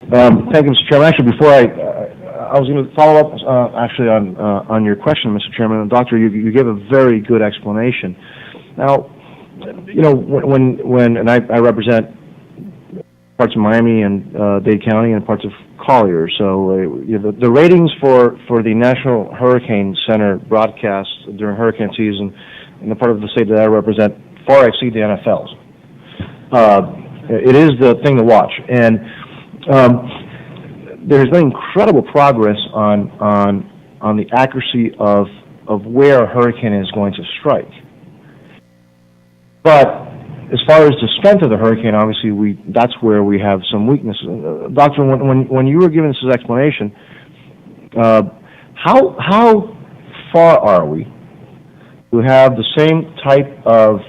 Thank you, Mr. Chairman. Actually, before I was going to follow up actually on your question, Mr. Chairman. And Doctor, you gave a very good explanation. Now, you know, when I represent parts of Miami and Dade County and parts of Collier, so you know, the ratings for the National Hurricane Center broadcast during hurricane season in the part of the state that I represent far exceed the NFL's. It is the thing to watch, and there's been incredible progress on the accuracy of where a hurricane is going to strike. But as far as the strength of the hurricane, obviously that's where we have some weaknesses. Doctor, when you were giving us this explanation, how far are we to have the same type of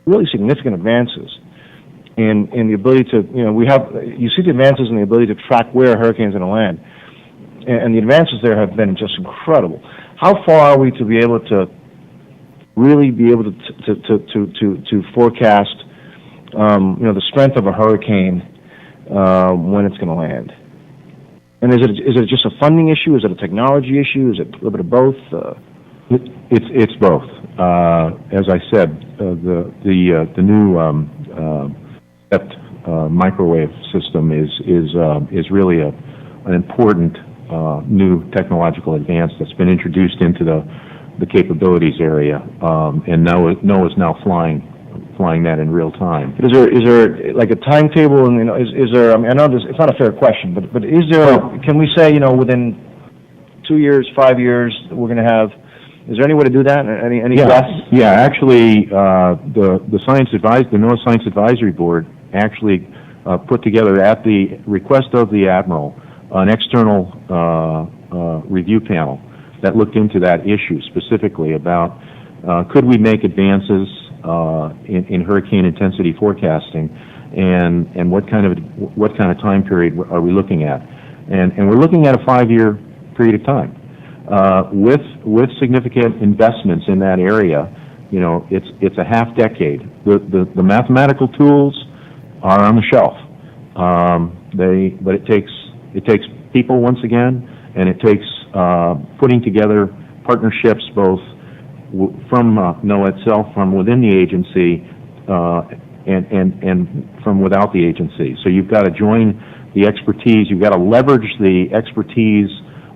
really significant advances in the ability to, you see the advances in the ability to track where a hurricane is going to land, and the advances there have been just incredible. How far are we to be able to really be able to forecast, the strength of a hurricane when it's going to land? And is it just a funding issue? Is it a technology issue? Is it a little bit of both? It's both. As I said, the new microwave system is really an important new technological advance that's been introduced into the capabilities area, and NOAA is now flying that in real time. Is there like a timetable? And is there? I mean, I know it's not a fair question, but is there? Can we say within 2 years, 5 years, we're going to have? Is there any way to do that? Any guess? Yeah. Actually, the NOAA Science Advisory Board actually put together, at the request of the Admiral, an external review panel that looked into that issue specifically about could we make advances in hurricane intensity forecasting, and what kind of time period are we looking at? And we're looking at a 5-year period of time. With significant investments in that area, it's a half decade. The mathematical tools are on the shelf, but it takes people once again, and it takes putting together partnerships both from NOAA itself, from within the agency, and from without the agency. So you've got to join the expertise. You've got to leverage the expertise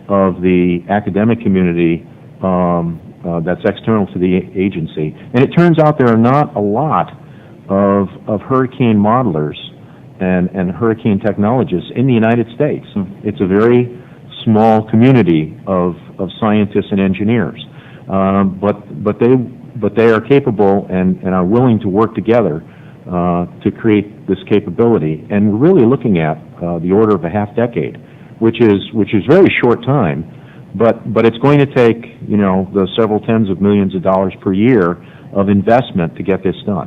of the academic community that's external to the agency. And it turns out there are not a lot of hurricane modelers and hurricane technologists in the United States. It's a very small community of scientists and engineers, but they are capable and are willing to work together to create this capability. And we're really looking at the order of a half decade, which is very short time, but it's going to take the several tens of millions of dollars per year of investment to get this done.